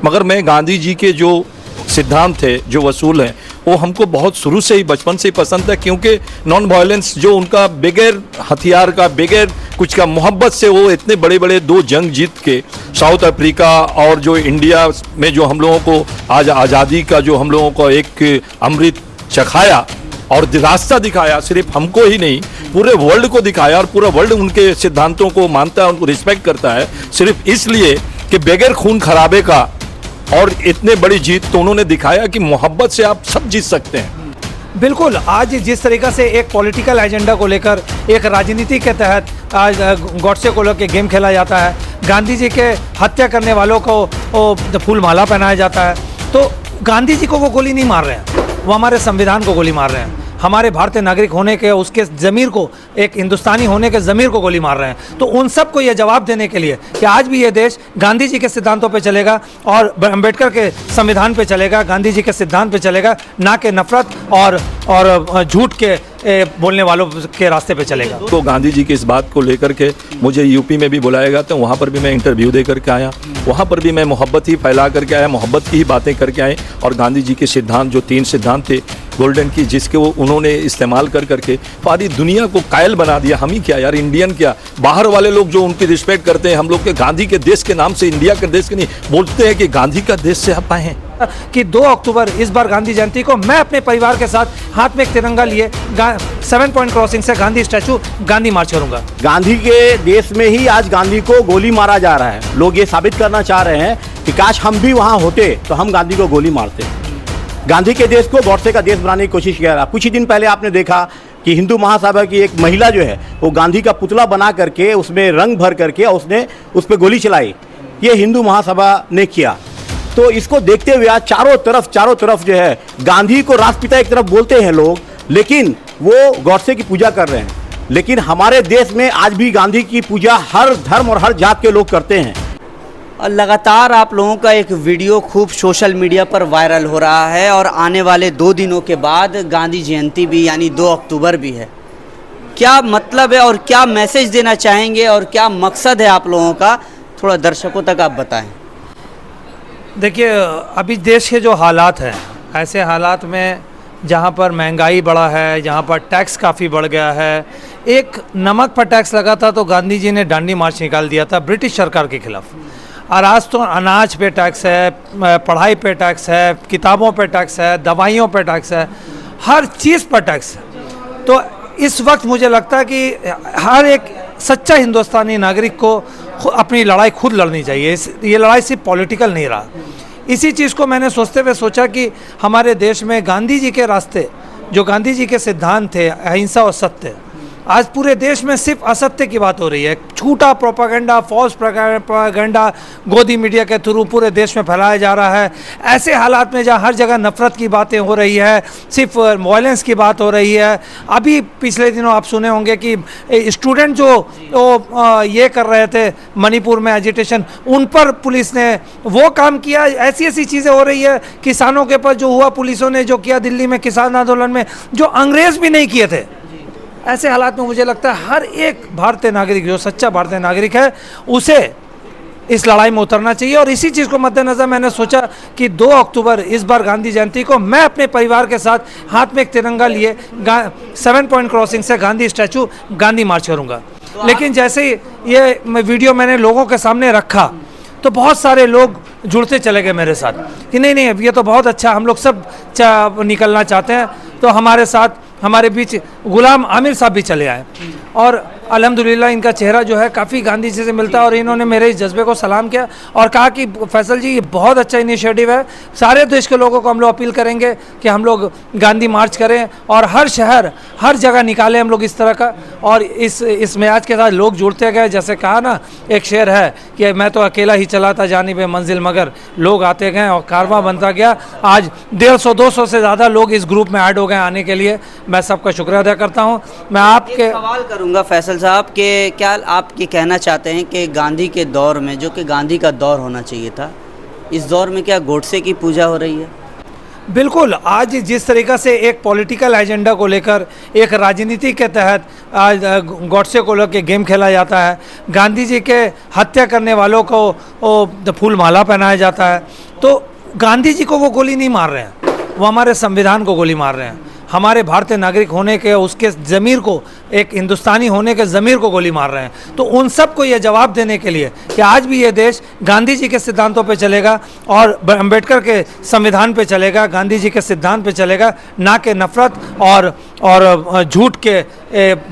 मगर मैं गांधी जी के जो सिद्धांत थे, जो वसूल हैं, वो हमको बहुत शुरू से ही, बचपन से ही पसंद है, क्योंकि नॉन वायलेंस जो उनका बगैर हथियार का, बगैर कुछ का, मोहब्बत से वो इतने बड़े बड़े 2 जंग जीत के साउथ अफ्रीका और जो इंडिया में जो हम लोगों को आज आज़ादी का जो हम लोगों को एक अमृत चखाया और रास्ता दिखाया, सिर्फ हमको ही नहीं पूरे वर्ल्ड को दिखाया, और पूरा वर्ल्ड उनके सिद्धांतों को मानता है, उनको रिस्पेक्ट करता है, सिर्फ इसलिए कि बगैर खून खराबे का और इतने बड़ी जीत तो उन्होंने दिखाया कि मोहब्बत से आप सब जीत सकते हैं। बिल्कुल, आज जिस तरीक़ा से एक पॉलिटिकल एजेंडा को लेकर, एक राजनीति के तहत आज गॉडसे को लेकर गेम खेला जाता है, गांधी जी के हत्या करने वालों को फूल माला पहनाया जाता है, तो गांधी जी को वो गोली नहीं मार रहे हैं, वो हमारे संविधान को गोली मार रहे हैं, हमारे भारतीय नागरिक होने के, उसके ज़मीर को, एक हिंदुस्तानी होने के ज़मीर को गोली मार रहे हैं। तो उन सब को ये जवाब देने के लिए कि आज भी ये देश गांधी जी के सिद्धांतों पे चलेगा और अम्बेडकर के संविधान पे चलेगा, गांधी जी के सिद्धांत पे चलेगा, ना कि नफरत और झूठ के बोलने वालों के रास्ते पे चलेगा। तो गांधी जी की इस बात को लेकर के मुझे यूपी में भी बुलाया गया, तो वहाँ पर भी मैं इंटरव्यू दे करके आया, वहाँ पर भी मैं मोहब्बत ही फैला करके आया, मोहब्बत की ही बातें करके आए, और गांधी जी के सिद्धांत, जो 3 सिद्धांत थे गोल्डन की, जिसके वो उन्होंने इस्तेमाल कर करके सारी दुनिया को कायल बना दिया। हम ही क्या यार, इंडियन क्या, बाहर वाले लोग जो उनकी रिस्पेक्ट करते हैं, हम लोग के गांधी के देश के नाम से, इंडिया के देश के नहीं बोलते हैं कि गांधी का देश से आप आए हैं। कि 2 अक्टूबर इस बार गांधी जयंती को मैं अपने परिवार के साथ हाथ में एक तिरंगा लिए 7 पॉइंट क्रॉसिंग से गांधी स्टैचू गांधी मार्च करूंगा। गांधी के देश में ही आज गांधी को गोली मारा जा रहा है। लोग ये साबित करना चाह रहे हैं कि काश हम भी वहाँ होते तो हम गांधी को गोली मारते। गांधी के देश को गॉडसे का देश बनाने की कोशिश किया रहा। कुछ ही दिन पहले आपने देखा कि हिंदू महासभा की एक महिला जो है वो गांधी का पुतला बना करके उसमें रंग भर करके उसने उस पर गोली चलाई। ये हिंदू महासभा ने किया। तो इसको देखते हुए आज चारों तरफ जो है गांधी को राष्ट्रपिता एक तरफ बोलते हैं लोग, लेकिन वो गॉडसे की पूजा कर रहे हैं। लेकिन हमारे देश में आज भी गांधी की पूजा हर धर्म और हर जात के लोग करते हैं। और लगातार आप लोगों का एक वीडियो खूब सोशल मीडिया पर वायरल हो रहा है, और आने वाले 2 दिनों के बाद गांधी जयंती भी यानी 2 अक्टूबर भी है। क्या मतलब है और क्या मैसेज देना चाहेंगे और क्या मकसद है आप लोगों का, थोड़ा दर्शकों तक आप बताएं। देखिए, अभी देश के जो हालात हैं, ऐसे हालात में जहाँ पर महंगाई बढ़ा है, जहाँ पर टैक्स काफ़ी बढ़ गया है, एक नमक पर टैक्स लगा था तो गांधी जी ने दांडी मार्च निकाल दिया था ब्रिटिश सरकार के खिलाफ। और आज तो अनाज पे टैक्स है, पढ़ाई पे टैक्स है, किताबों पे टैक्स है, दवाइयों पे टैक्स है, हर चीज़ पर टैक्स है। तो इस वक्त मुझे लगता है कि हर एक सच्चा हिंदुस्तानी नागरिक को अपनी लड़ाई खुद लड़नी चाहिए। ये लड़ाई सिर्फ पॉलिटिकल नहीं रहा। इसी चीज़ को मैंने सोचते हुए सोचा कि हमारे देश में गांधी जी के रास्ते, जो गांधी जी के सिद्धांत थे, अहिंसा और सत्य, आज पूरे देश में सिर्फ असत्य की बात हो रही है। झूठा प्रोपागेंडा, फॉल्स प्रोपागेंडा गोदी मीडिया के थ्रू पूरे देश में फैलाया जा रहा है। ऐसे हालात में जहाँ हर जगह नफरत की बातें हो रही है, सिर्फ वायलेंस की बात हो रही है। अभी पिछले दिनों आप सुने होंगे कि स्टूडेंट जो ये कर रहे थे मणिपुर में एजिटेशन, उन पर पुलिस ने वो काम किया। ऐसी ऐसी चीज़ें हो रही है। किसानों के ऊपर जो हुआ, पुलिसों ने जो किया दिल्ली में किसान आंदोलन में, जो अंग्रेज़ भी नहीं किए थे। ऐसे हालात में मुझे लगता है हर एक भारतीय नागरिक, जो सच्चा भारतीय नागरिक है, उसे इस लड़ाई में उतरना चाहिए। और इसी चीज़ को मद्देनज़र मैंने सोचा कि 2 अक्टूबर इस बार गांधी जयंती को मैं अपने परिवार के साथ हाथ में एक तिरंगा लिए 7 पॉइंट क्रॉसिंग से गांधी स्टैचू गांधी मार्च करूँगा। लेकिन जैसे ही ये वीडियो मैंने लोगों के सामने रखा तो बहुत सारे लोग जुड़ते चले गए मेरे साथ कि नहीं नहीं, ये तो बहुत अच्छा, हम लोग सब निकलना चाहते हैं। तो हमारे साथ, हमारे बीच गुलाम आमिर साहब भी चले आए, और अल्हम्दुलिल्लाह इनका चेहरा जो है काफ़ी गांधी जी से मिलता है। और इन्होंने मेरे इस जज्बे को सलाम किया और कहा कि फैसल जी, ये बहुत अच्छा इनिशिएटिव है। सारे देश के लोगों को हम लोग अपील करेंगे कि हम लोग गांधी मार्च करें और हर शहर, हर जगह निकालें हम लोग इस तरह का। और इस मैच के साथ लोग जुड़ते गए। जैसे कहा ना, एक शेर है कि मैं तो अकेला ही चला था जानिबे मंजिल, मगर लोग आते गए और कारवां बनता गया। आज 150-200 से ज़्यादा लोग इस ग्रुप में ऐड हो गए आने के लिए। मैं सबका शुक्रिया अदा करता हूँ। मैं आपके सवाल करूँगा फैसल साहब के, क्या आप ये कहना चाहते हैं कि गांधी के दौर में, जो कि गांधी का दौर होना चाहिए था, इस दौर में क्या गॉडसे की पूजा हो रही है? बिल्कुल, आज जिस तरीक़ा से एक पॉलिटिकल एजेंडा को लेकर एक राजनीति के तहत आज गॉडसे को लेकर गेम खेला जाता है, गांधी जी के हत्या करने वालों को फूल माला पहनाया जाता है, तो गांधी जी को वो गोली नहीं मार रहे हैं, वो हमारे संविधान को गोली मार रहे हैं, हमारे भारतीय नागरिक होने के उसके ज़मीर को, एक हिंदुस्तानी होने के ज़मीर को गोली मार रहे हैं। तो उन सब को ये जवाब देने के लिए कि आज भी ये देश गांधी जी के सिद्धांतों पे चलेगा और अंबेडकर के संविधान पे चलेगा, गांधी जी के सिद्धांत पे चलेगा, ना कि नफ़रत और झूठ के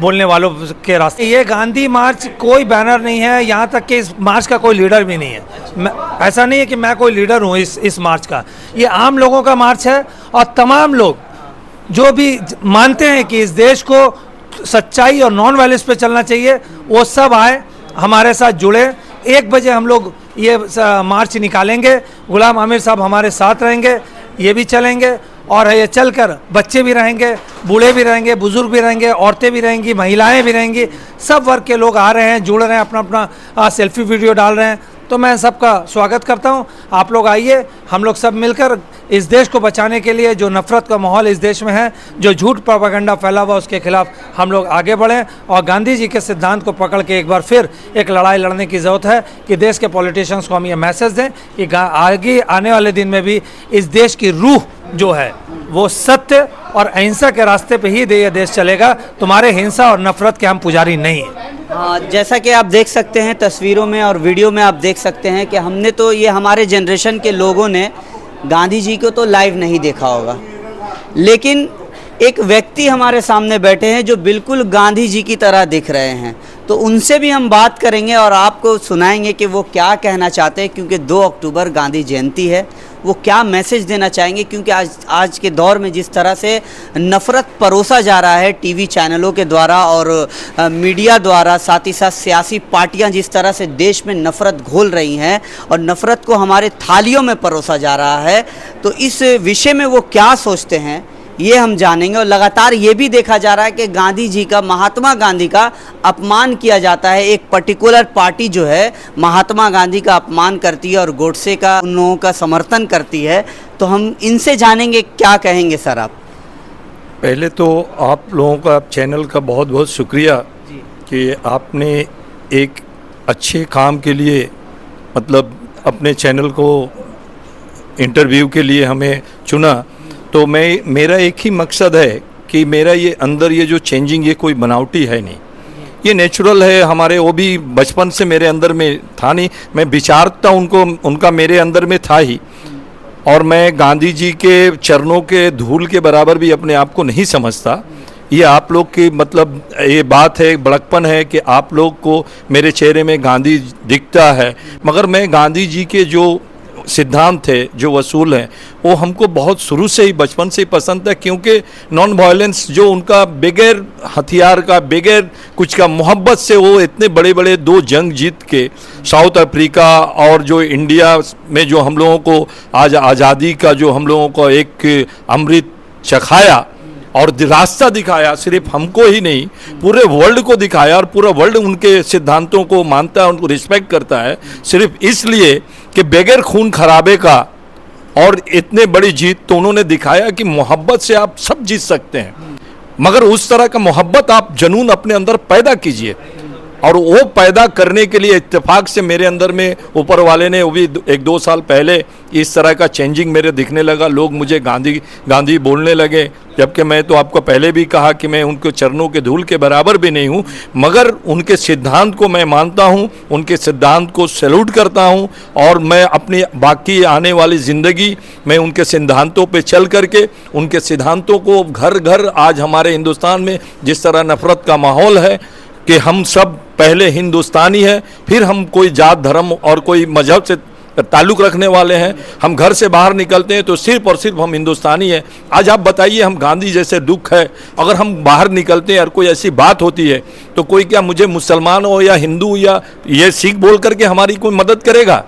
बोलने वालों के रास्ते। ये गांधी मार्च कोई बैनर नहीं है, यहाँ तक कि इस मार्च का कोई लीडर भी नहीं है। ऐसा नहीं है कि मैं कोई लीडर हूँ इस मार्च का, ये आम लोगों का मार्च है और तमाम लोग जो भी मानते हैं कि इस देश को सच्चाई और नॉन वायलेंस पे चलना चाहिए, वो सब आए, हमारे साथ जुड़े। 1 बजे हम लोग ये मार्च निकालेंगे, गुलाम आमिर साहब हमारे साथ रहेंगे, ये भी चलेंगे और ये चलकर बच्चे भी रहेंगे, बूढ़े भी रहेंगे, बुजुर्ग भी रहेंगे, औरतें भी रहेंगी, महिलाएं भी रहेंगी, सब वर्ग के लोग आ रहे हैं, जुड़ रहे हैं, अपना अपना सेल्फी वीडियो डाल रहे हैं। तो मैं सबका स्वागत करता हूं, आप लोग आइए, हम लोग सब मिलकर इस देश को बचाने के लिए, जो नफ़रत का माहौल इस देश में है, जो झूठ प्रोपेगेंडा फैला हुआ, उसके खिलाफ हम लोग आगे बढ़ें और गांधी जी के सिद्धांत को पकड़ के एक बार फिर एक लड़ाई लड़ने की ज़रूरत है कि देश के पॉलिटिशियंस को हम ये मैसेज दें कि आगे आने वाले दिन में भी इस देश की रूह जो है वो सत्य और अहिंसा के रास्ते पे ही ये देश चलेगा। तुम्हारे हिंसा और नफ़रत के हम पुजारी नहीं हैं। हाँ, जैसा कि आप देख सकते हैं तस्वीरों में और वीडियो में, आप देख सकते हैं कि हमने तो ये हमारे जनरेशन के लोगों ने गांधी जी को तो लाइव नहीं देखा होगा, लेकिन एक व्यक्ति हमारे सामने बैठे हैं जो बिल्कुल गांधी जी की तरह दिख रहे हैं, तो उनसे भी हम बात करेंगे और आपको सुनाएंगे कि वो क्या कहना चाहते हैं, क्योंकि 2 अक्टूबर गांधी जयंती है, वो क्या मैसेज देना चाहेंगे। क्योंकि आज के दौर में जिस तरह से नफ़रत परोसा जा रहा है टीवी चैनलों के द्वारा और मीडिया द्वारा, साथ ही साथ सियासी पार्टियां जिस तरह से देश में नफ़रत घोल रही हैं और नफ़रत को हमारे थालियों में परोसा जा रहा है, तो इस विषय में वो क्या सोचते हैं ये हम जानेंगे। और लगातार ये भी देखा जा रहा है कि गांधी जी का, महात्मा गांधी का अपमान किया जाता है। एक पर्टिकुलर पार्टी जो है महात्मा गांधी का अपमान करती है और गोडसे का, उन लोगों का समर्थन करती है। तो हम इनसे जानेंगे क्या कहेंगे सर आप। पहले तो आप लोगों का, चैनल का बहुत बहुत शुक्रिया कि आपने एक अच्छे काम के लिए, मतलब अपने चैनल को इंटरव्यू के लिए हमें चुना। तो मेरा एक ही मकसद है कि मेरा ये अंदर ये जो चेंजिंग, ये कोई बनावटी है नहीं, ये नेचुरल है हमारे। वो भी बचपन से मेरे अंदर में था नहीं, मैं विचारता उनका मेरे अंदर में था ही, और मैं गांधी जी के चरणों के धूल के बराबर भी अपने आप को नहीं समझता। ये आप लोग की, मतलब ये बात है, बड़कपन है कि आप लोग को मेरे चेहरे में गांधी दिखता है, मगर मैं गांधी जी के जो सिद्धांत थे, जो वसूल हैं, वो हमको बहुत शुरू से ही, बचपन से ही पसंद है। क्योंकि नॉन वायलेंस जो उनका, बगैर हथियार का, बगैर कुछ का, मोहब्बत से वो इतने बड़े बड़े 2 जंग जीत के, साउथ अफ्रीका और जो इंडिया में जो हम लोगों को आज आज़ादी का जो हम लोगों को एक अमृत चखाया और रास्ता दिखाया, सिर्फ हमको ही नहीं पूरे वर्ल्ड को दिखाया, और पूरा वर्ल्ड उनके सिद्धांतों को मानता है, उनको रिस्पेक्ट करता है, सिर्फ इसलिए कि बगैर खून खराबे का और इतने बड़ी जीत तो उन्होंने दिखाया कि मोहब्बत से आप सब जीत सकते हैं, मगर उस तरह का मोहब्बत आप जुनून अपने अंदर पैदा कीजिए। और वो पैदा करने के लिए इत्तेफाक से मेरे अंदर में ऊपर वाले ने, वो भी 1-2 साल पहले इस तरह का चेंजिंग मेरे दिखने लगा। लोग मुझे गांधी गांधी बोलने लगे, जबकि मैं तो आपको पहले भी कहा कि मैं उनके चरणों के धूल के बराबर भी नहीं हूँ, मगर उनके सिद्धांत को मैं मानता हूँ, उनके सिद्धांत को सैल्यूट करता हूँ, और मैं अपनी बाकी आने वाली ज़िंदगी में उनके सिद्धांतों पे चल करके, उनके सिद्धांतों को घर घर, आज हमारे हिंदुस्तान में जिस तरह नफ़रत का माहौल है कि हम सब पहले हिंदुस्तानी हैं, फिर हम कोई जात धर्म और कोई मजहब से ताल्लुक़ रखने वाले हैं, हम घर से बाहर निकलते हैं तो सिर्फ और सिर्फ हम हिंदुस्तानी हैं। आज आप बताइए, हम गांधी जैसे दुख है, अगर हम बाहर निकलते हैं और कोई ऐसी बात होती है तो कोई क्या मुझे मुसलमान हो या हिंदू या ये सिख बोल करके हमारी कोई मदद करेगा?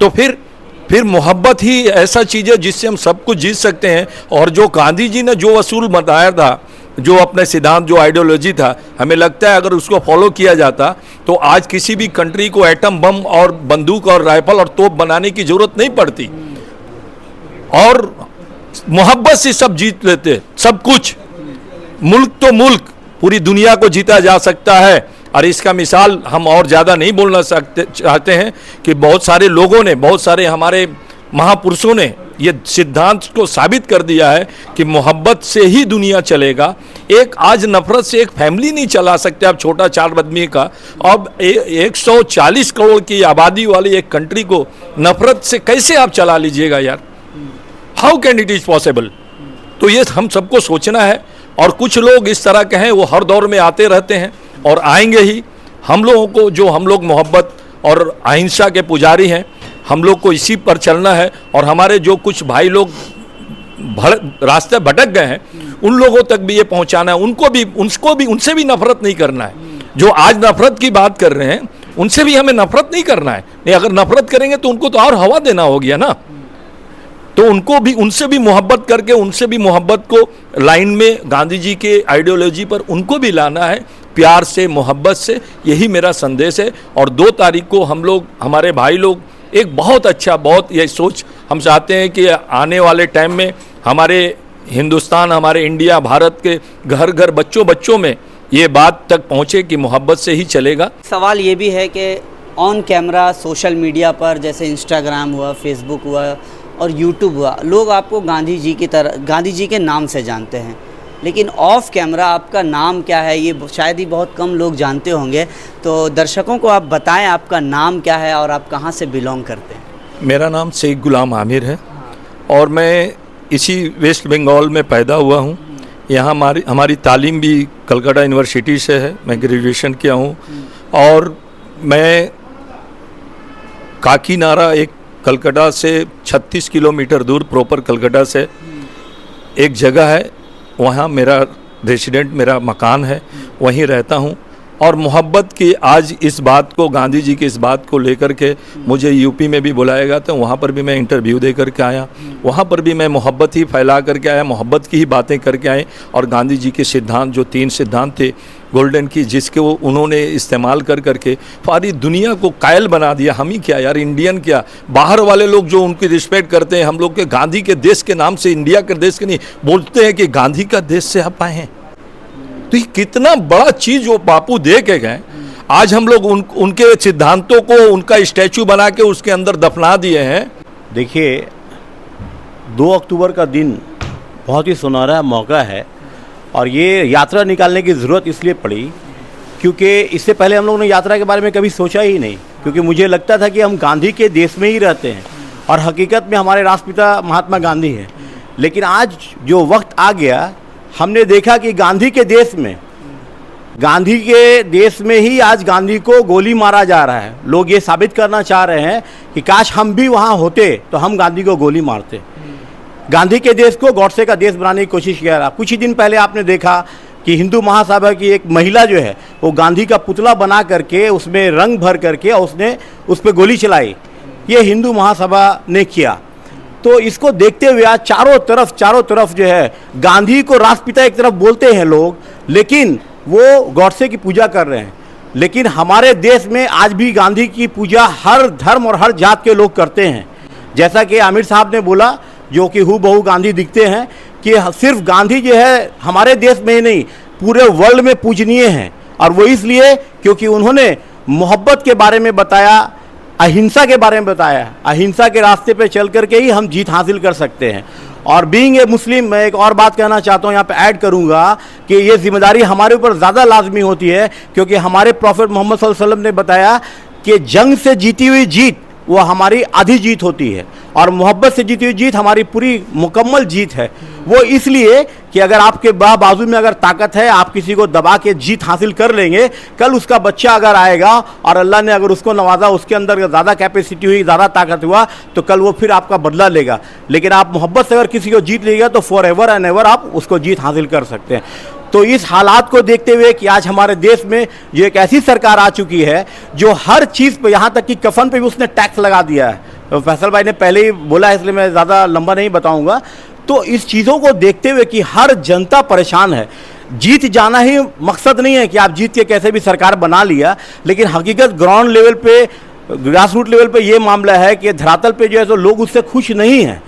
तो फिर मोहब्बत ही ऐसा चीज़ है जिससे हम सब कुछ जीत सकते हैं। और जो गांधी जी ने जो वसूल बताया था, जो अपने सिद्धांत, जो आइडियोलॉजी था, हमें लगता है अगर उसको फॉलो किया जाता तो आज किसी भी कंट्री को एटम बम और बंदूक और राइफल और तोप बनाने की ज़रूरत नहीं पड़ती। और मोहब्बत से सब जीत लेते, सब कुछ। मुल्क तो मुल्क, पूरी दुनिया को जीता जा सकता है। और इसका मिसाल हम और ज़्यादा नहीं बोलना चाहते हैं कि बहुत सारे लोगों ने, बहुत सारे हमारे महापुरुषों ने ये सिद्धांत को साबित कर दिया है कि मोहब्बत से ही दुनिया चलेगा। एक आज नफरत से एक फैमिली नहीं चला सकते आप, छोटा 4 आदमी का। अब 140 करोड़ की आबादी वाली एक कंट्री को नफरत से कैसे आप चला लीजिएगा यार? How can it is possible? तो ये हम सबको सोचना है। और कुछ लोग इस तरह के हैं, वो हर दौर में आते रहते हैं और आएंगे ही। हम लोगों को, जो हम लोग मोहब्बत और अहिंसा के पुजारी हैं, हम लोग को इसी पर चलना है। और हमारे जो कुछ भाई लोग रास्ते भटक गए हैं, उन लोगों तक भी ये पहुंचाना है। उनसे भी नफरत नहीं करना है। जो आज नफरत की बात कर रहे हैं, उनसे भी हमें नफरत नहीं करना है। नहीं, अगर नफरत करेंगे तो उनको तो और हवा देना हो गया ना। तो उनसे भी मोहब्बत करके, उनसे भी मोहब्बत को लाइन में गांधी जी के आइडियोलॉजी पर उनको भी लाना है, प्यार से, मोहब्बत से। यही मेरा संदेश है। और 2 तारीख को हम लोग, हमारे भाई लोग, एक बहुत अच्छा, बहुत ये सोच हम चाहते हैं कि आने वाले टाइम में हमारे हिंदुस्तान, हमारे इंडिया, भारत के घर घर, बच्चों में ये बात तक पहुँचे कि मोहब्बत से ही चलेगा। सवाल ये भी है कि ऑन कैमरा सोशल मीडिया पर, जैसे इंस्टाग्राम हुआ, फेसबुक हुआ और यूट्यूब हुआ, लोग आपको गांधी जी की तरह, गांधी जी के नाम से जानते हैं। लेकिन ऑफ कैमरा आपका नाम क्या है, ये शायद ही बहुत कम लोग जानते होंगे। तो दर्शकों को आप बताएं आपका नाम क्या है और आप कहाँ से बिलोंग करते हैं। मेरा नाम शेख गुलाम आमिर है और मैं इसी वेस्ट बंगाल में पैदा हुआ हूँ। यहाँ हमारी तालीम भी कलकत्ता यूनिवर्सिटी से है। मैं ग्रेजुएशन किया हूँ। और मैं काकीनाडा, एक कलकत्ता से 36 किलोमीटर दूर, प्रॉपर कलकत्ता से एक जगह है, वहाँ मेरा रेसिडेंट, मेरा मकान है, वहीं रहता हूँ। और मोहब्बत की आज इस बात को, गांधी जी की इस बात को लेकर के मुझे यूपी में भी बुलाया गया था। वहाँ पर भी मैं इंटरव्यू दे करके आया। वहाँ पर भी मैं मोहब्बत ही फैला करके आया, मोहब्बत की ही बातें करके आए। और गांधी जी के सिद्धांत, जो 3 सिद्धांत थे गोल्डन की, जिसके वो उन्होंने इस्तेमाल कर करके सारी दुनिया को कायल बना दिया। हम ही क्या यार, इंडियन क्या, बाहर वाले लोग जो उनकी रिस्पेक्ट करते हैं, हम लोग के गांधी के देश के नाम से, इंडिया के देश के नहीं बोलते हैं कि गांधी का देश से आप आए हैं। तो ये कितना बड़ा चीज़ वो बापू दे के गए। आज हम लोग उनके सिद्धांतों को, उनका स्टैचू बना के उसके अंदर दफना दिए हैं। देखिए, 2 अक्टूबर का दिन बहुत ही सुनहरा मौका है। और ये यात्रा निकालने की ज़रूरत इसलिए पड़ी क्योंकि इससे पहले हम लोगों ने यात्रा के बारे में कभी सोचा ही नहीं। क्योंकि मुझे लगता था कि हम गांधी के देश में ही रहते हैं और हकीकत में हमारे राष्ट्रपिता महात्मा गांधी हैं। लेकिन आज जो वक्त आ गया, हमने देखा कि गांधी के देश में ही आज गांधी को गोली मारा जा रहा है। लोग ये साबित करना चाह रहे हैं कि काश हम भी वहाँ होते तो हम गांधी को गोली मारते। गांधी के देश को गॉडसे का देश बनाने की कोशिश किया रहा। कुछ ही दिन पहले आपने देखा कि हिंदू महासभा की एक महिला जो है, वो गांधी का पुतला बना करके उसमें रंग भर करके उसने उस पर गोली चलाई। ये हिंदू महासभा ने किया। तो इसको देखते हुए आज चारों तरफ जो है, गांधी को राष्ट्रपिता एक तरफ बोलते हैं लोग, लेकिन वो गॉडसे की पूजा कर रहे हैं। लेकिन हमारे देश में आज भी गांधी की पूजा हर धर्म और हर जात के लोग करते हैं। जैसा कि आमिर साहब ने बोला, जो कि हूबहू गांधी दिखते हैं, कि सिर्फ गांधी जो है हमारे देश में ही नहीं, पूरे वर्ल्ड में पूजनीय हैं। और वो इसलिए क्योंकि उन्होंने मोहब्बत के बारे में बताया, अहिंसा के बारे में बताया। अहिंसा के रास्ते पे चल करके ही हम जीत हासिल कर सकते हैं। और बीइंग ए मुस्लिम, मैं एक और बात कहना चाहता हूँ, यहाँ पे ऐड करूँगा कि ये जिम्मेदारी हमारे ऊपर ज़्यादा लाजमी होती है, क्योंकि हमारे प्रॉफेट मोहम्मद सल्लल्लाहु अलैहि वसल्लम ने बताया कि जंग से जीती हुई जीत वो हमारी आधी जीत होती है और मोहब्बत से जीती हुई जीत हमारी पूरी मुकम्मल जीत है। वो इसलिए कि अगर आपके बाजू में अगर ताकत है, आप किसी को दबा के जीत हासिल कर लेंगे, कल उसका बच्चा अगर आएगा और अल्लाह ने अगर उसको नवाजा, उसके अंदर ज़्यादा कैपेसिटी हुई, ज़्यादा ताकत हुआ, तो कल वो फिर आपका बदला लेगा। लेकिन आप मोहब्बत से अगर किसी को जीत लीजिएगा तो फॉर एवर एंड एवर आप उसको जीत हासिल कर सकते हैं। तो इस हालात को देखते हुए कि आज हमारे देश में जो एक ऐसी सरकार आ चुकी है जो हर चीज़ पे, यहाँ तक कि कफन पे भी उसने टैक्स लगा दिया है। तो फैसल भाई ने पहले ही बोला है, इसलिए मैं ज़्यादा लंबा नहीं बताऊंगा। तो इस चीज़ों को देखते हुए कि हर जनता परेशान है, जीत जाना ही मकसद नहीं है कि आप जीत के कैसे भी सरकार बना लिया, लेकिन हकीकत ग्राउंड लेवल पे, ग्रास रूट लेवल पे ये मामला है कि धरातल पे जो है तो लोग उससे खुश नहीं हैं।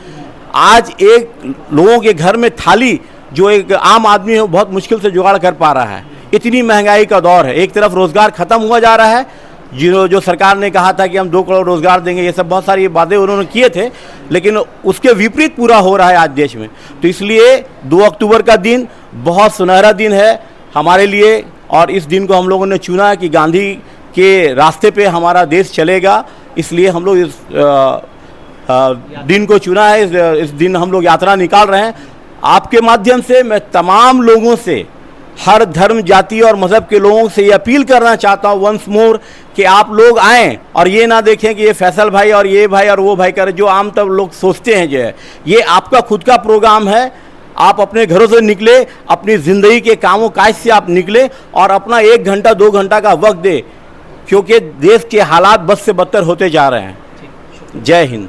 आज एक लोगों के घर में थाली जो एक आम आदमी है वो बहुत मुश्किल से जुगाड़ कर पा रहा है। इतनी महंगाई का दौर है, एक तरफ रोजगार खत्म हुआ जा रहा है, जो सरकार ने कहा था कि हम 2 करोड़ रोजगार देंगे, ये सब बहुत सारी वादे उन्होंने किए थे, लेकिन उसके विपरीत पूरा हो रहा है आज देश में। तो इसलिए 2 अक्टूबर का दिन बहुत सुनहरा दिन है हमारे लिए, और इस दिन को हम लोगों ने चुना है कि गांधी के रास्ते पे हमारा देश चलेगा, इसलिए हम लोग इस दिन को चुना है। इस दिन हम लोग यात्रा निकाल रहे हैं। आपके माध्यम से मैं तमाम लोगों से, हर धर्म, जाति और मज़हब के लोगों से ये अपील करना चाहता हूँ वंस मोर कि आप लोग आएँ और ये ना देखें कि ये फैसल भाई और ये भाई और वो भाई कर, जो आम तब लोग सोचते हैं। जो है ये आपका खुद का प्रोग्राम है, आप अपने घरों से निकले, अपनी ज़िंदगी के कामों काज से आप निकले और अपना 1 घंटा 2 घंटा का वक्त दे, क्योंकि देश के हालात बद से बदतर होते जा रहे हैं। जय हिंद।